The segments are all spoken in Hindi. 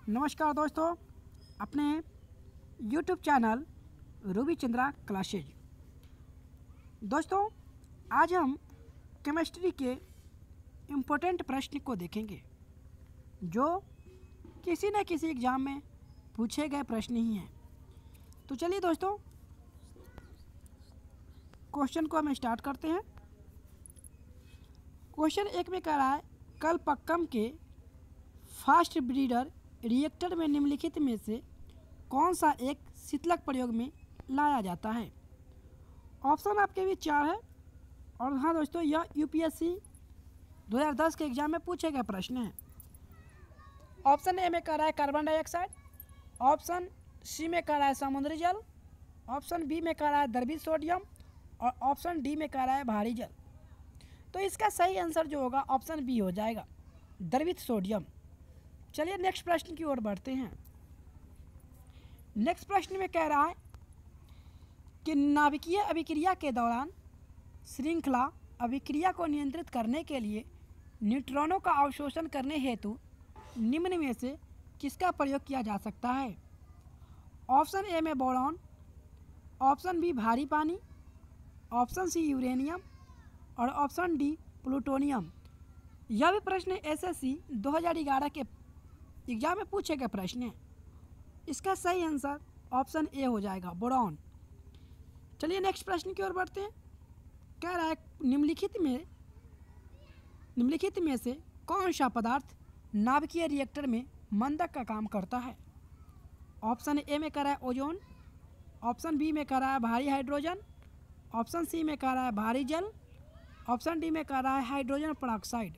नमस्कार दोस्तों, अपने YouTube channel Ruby Chandra classes. दोस्तों, आज हम केमिस्ट्री के इम्पोर्टेंट प्रश्न को देखेंगे जो किसी न किसी एग्ज़ाम में पूछे गए प्रश्न ही हैं। तो चलिए दोस्तों, क्वेश्चन को हम स्टार्ट करते हैं। क्वेश्चन 1 में कह रहा है, कलपक्कम के फास्ट ब्रीडर रिएक्टर में निम्नलिखित में से कौन सा एक शीतलक प्रयोग में लाया जाता है। ऑप्शन आपके भी 4 है और हाँ दोस्तों, यह यूपीएससी 2010 के एग्जाम में पूछे गए प्रश्न हैं। ऑप्शन ए में कह रहा है कार्बन डाइऑक्साइड, ऑप्शन सी में कह रहा है समुद्री जल, ऑप्शन बी में कह रहा है द्रवित सोडियम और ऑप्शन डी में कह रहा है भारी जल। तो इसका सही आंसर जो होगा ऑप्शन बी हो जाएगा, द्रवित सोडियम। चलिए नेक्स्ट प्रश्न की ओर बढ़ते हैं। नेक्स्ट प्रश्न में कह रहा है कि नाभिकीय अभिक्रिया के दौरान श्रृंखला अभिक्रिया को नियंत्रित करने के लिए न्यूट्रॉनों का अवशोषण करने हेतु निम्न में से किसका प्रयोग किया जा सकता है। ऑप्शन ए में बोरॉन, ऑप्शन बी भारी पानी, ऑप्शन सी यूरेनियम और ऑप्शन डी प्लूटोनियम। यह भी प्रश्न एसएससी 2011 के एग्जाम में पूछे गए प्रश्न है। इसका सही आंसर ऑप्शन ए हो जाएगा, बोरॉन। चलिए नेक्स्ट प्रश्न की ओर बढ़ते हैं। कह रहा है निम्नलिखित में से कौन सा पदार्थ नाभिकीय रिएक्टर में मंदक का काम करता है। ऑप्शन ए में कह रहा है ओजोन, ऑप्शन बी में कह रहा है भारी हाइड्रोजन, ऑप्शन सी में कह रहा है भारी जल, ऑप्शन डी में कह रहा है हाइड्रोजन पेरोक्साइड।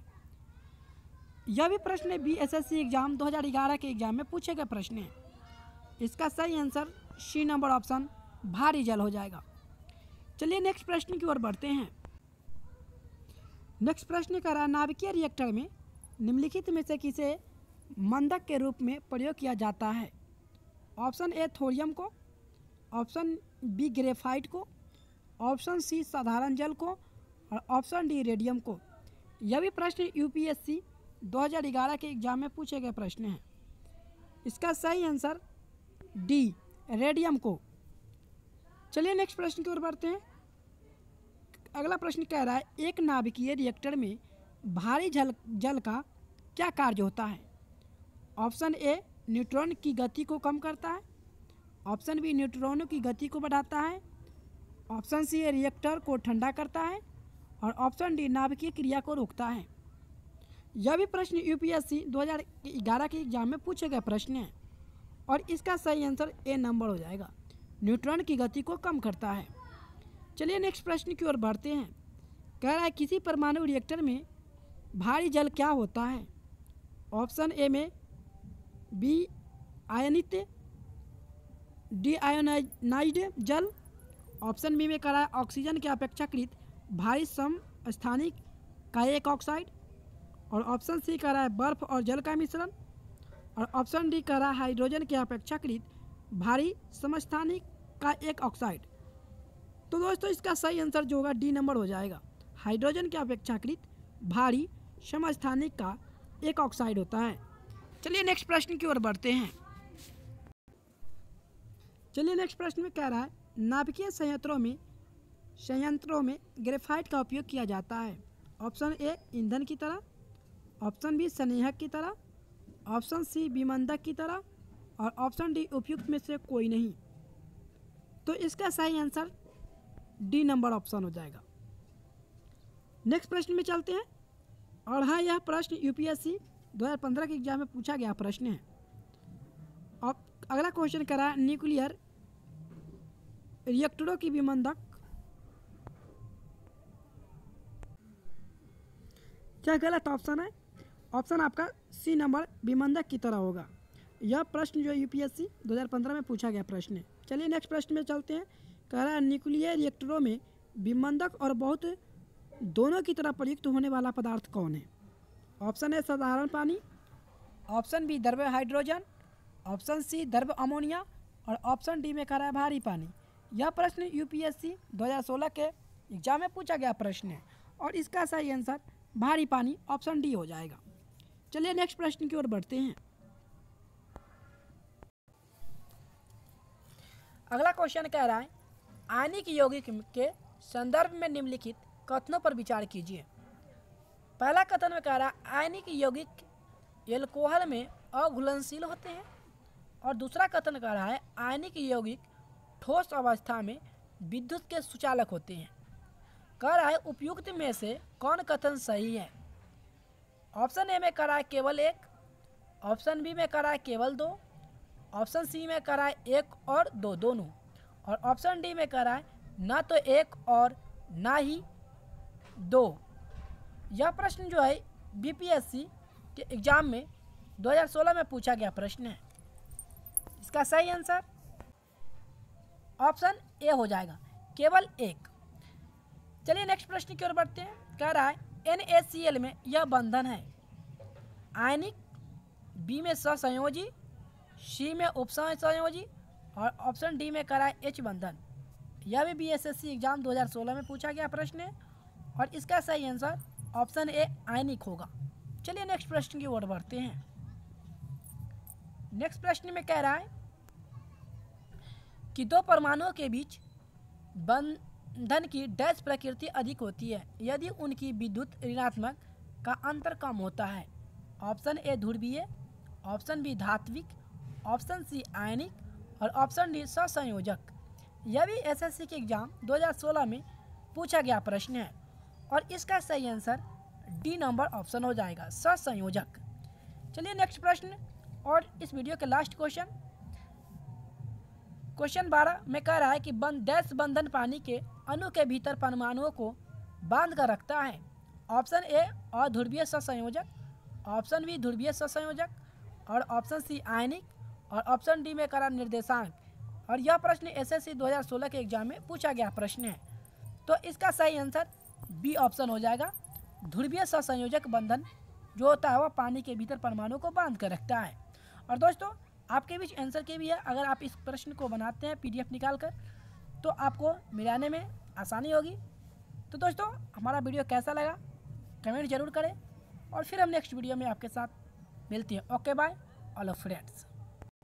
यह भी प्रश्न बीएसएससी एग्जाम 2011 के एग्जाम में पूछे गए प्रश्न है। इसका सही आंसर सी नंबर ऑप्शन भारी जल हो जाएगा। चलिए नेक्स्ट प्रश्न की ओर बढ़ते हैं। नेक्स्ट प्रश्न कह रहा है, नाभिकीय रिएक्टर में निम्नलिखित में से किसे मंदक के रूप में प्रयोग किया जाता है। ऑप्शन ए थोरियम को, ऑप्शन बी ग्रेफाइट को, ऑप्शन सी साधारण जल को और ऑप्शन डी रेडियम को। यह भी प्रश्न यूपीएससी 2011 के एग्जाम में पूछे गए प्रश्न हैं। इसका सही आंसर डी रेडियम को। चलिए नेक्स्ट प्रश्न की ओर बढ़ते हैं। अगला प्रश्न कह रहा है, एक नाभिकीय रिएक्टर में भारी जल का क्या कार्य होता है। ऑप्शन ए न्यूट्रॉन की गति को कम करता है, ऑप्शन बी न्यूट्रॉनों की गति को बढ़ाता है, ऑप्शन सी रिएक्टर को ठंडा करता है और ऑप्शन डी नाभिकीय क्रिया को रोकता है। यह भी प्रश्न यूपीएससी 2011 के एग्जाम में पूछे गए प्रश्न हैं और इसका सही आंसर ए नंबर हो जाएगा, न्यूट्रॉन की गति को कम करता है। चलिए नेक्स्ट प्रश्न की ओर बढ़ते हैं। कह रहा है, किसी परमाणु रिएक्टर में भारी जल क्या होता है। ऑप्शन ए में बी आयनित डी आयोनाइज्ड जल, ऑप्शन बी में कह रहा है ऑक्सीजन के अपेक्षाकृत भारी समस्थानिक का एक ऑक्साइड और ऑप्शन सी कह रहा है बर्फ और जल का मिश्रण और ऑप्शन डी कह रहा है हाइड्रोजन के अपेक्षाकृत भारी समस्थानिक का एक ऑक्साइड। तो दोस्तों इसका सही आंसर जो होगा डी नंबर हो जाएगा, हाइड्रोजन के अपेक्षाकृत भारी समस्थानिक का एक ऑक्साइड होता है। चलिए नेक्स्ट प्रश्न की ओर बढ़ते हैं। चलिए नेक्स्ट प्रश्न में कह रहा है, नाभिकीय संयंत्रों में ग्रेफाइट का उपयोग किया जाता है। ऑप्शन ए ईंधन की तरह, ऑप्शन बी संग्राहक की तरह, ऑप्शन सी विमंदक की तरह और ऑप्शन डी उपयुक्त में से कोई नहीं। तो इसका सही आंसर डी नंबर ऑप्शन हो जाएगा। नेक्स्ट प्रश्न में चलते हैं और हाँ, यह प्रश्न यूपीएससी 2015 के एग्जाम में पूछा गया प्रश्न है। अब अगला क्वेश्चन कह रहा है, न्यूक्लियर रिएक्टरों की विमंदक क्या गलत ऑप्शन है। ऑप्शन आपका सी नंबर विमंदक की तरह होगा। यह प्रश्न जो यूपीएससी 2015 में पूछा गया प्रश्न है। चलिए नेक्स्ट प्रश्न में चलते हैं। कह रहा है, न्यूक्लियर रिएक्टरों में विमंदक और बहुत दोनों की तरह प्रयुक्त होने वाला पदार्थ कौन है। ऑप्शन ए साधारण पानी, ऑप्शन बी द्रव्य हाइड्रोजन, ऑप्शन सी द्रव्य अमोनिया और ऑप्शन डी में कह रहा है भारी पानी। यह प्रश्न यूपीएससी 2016 के एग्जाम में पूछा गया प्रश्न है और इसका सही आंसर भारी पानी ऑप्शन डी हो जाएगा। चलिए नेक्स्ट प्रश्न की ओर बढ़ते हैं। अगला क्वेश्चन कह रहा है आयनिक यौगिक के संदर्भ में निम्नलिखित कथनों पर विचार कीजिए। पहला कथन में कह रहा है आयनिक यौगिक एल्कोहल में अघुलनशील होते हैं, और दूसरा कथन कह रहा है आयनिक यौगिक ठोस अवस्था में विद्युत के सुचालक होते हैं। कह रहा है उपयुक्त में से कौन कथन सही है। ऑप्शन ए में कह रहा है केवल एक, ऑप्शन बी में कह रहा है केवल दो, ऑप्शन सी में कह रहा है एक और दो दोनों, और ऑप्शन डी में कह रहा है ना तो एक और ना ही दो। यह प्रश्न जो है बीपीएससी के एग्जाम में 2016 में पूछा गया प्रश्न है। इसका सही आंसर ऑप्शन ए हो जाएगा, केवल एक। चलिए नेक्स्ट प्रश्न की ओर बढ़ते हैं। कह रहा है NaCl में यह बंधन है आयनिक, बी में सहसंयोजी, सी में उपसहसंयोजी, और ऑप्शन डी में कह रहा है H बंधन। यह भी बीएसएससी एग्जाम 2016 में पूछा गया प्रश्न है, और इसका सही आंसर ऑप्शन ए आयनिक होगा। चलिए नेक्स्ट प्रश्न की ओर बढ़ते हैं। नेक्स्ट प्रश्न में कह रहा है कि दो परमाणुओं के बीच बंधन की डैश प्रकृति अधिक होती है यदि उनकी विद्युत ऋणात्मक का अंतर कम होता है। ऑप्शन ए ध्रुवीय, ऑप्शन बी धात्विक, ऑप्शन सी आयनिक, और ऑप्शन डी सहसंयोजक। यह भी एसएससी के एग्जाम 2016 में पूछा गया प्रश्न है, और इसका सही आंसर डी नंबर ऑप्शन हो जाएगा, सहसंयोजक। चलिए नेक्स्ट प्रश्न और इस वीडियो के लास्ट क्वेश्चन 12 में कह रहा है कि डैश बंधन पानी के अणु के भीतर परमाणुओं को बांध कर रखता है। ऑप्शन ए अध्रुवीय सहसंयोजक, ऑप्शन बी ध्रुवीय सहसंयोजक, और ऑप्शन सी आयनिक, और ऑप्शन डी में करा निर्देशांक। और यह प्रश्न एसएससी 2016 के एग्जाम में पूछा गया प्रश्न है, तो इसका सही आंसर बी ऑप्शन हो जाएगा। ध्रुवीय सहसंयोजक बंधन जो होता है वह पानी के भीतर परमाणु को बांध कर रखता है। और दोस्तों आपके बीच आंसर के भी है, अगर आप इस प्रश्न को बनाते हैं पीडीएफ निकाल कर तो आपको मिलाने में आसानी होगी। तो दोस्तों हमारा वीडियो कैसा लगा कमेंट जरूर करें, और फिर हम नेक्स्ट वीडियो में आपके साथ मिलते हैं। Okay bye all of friends.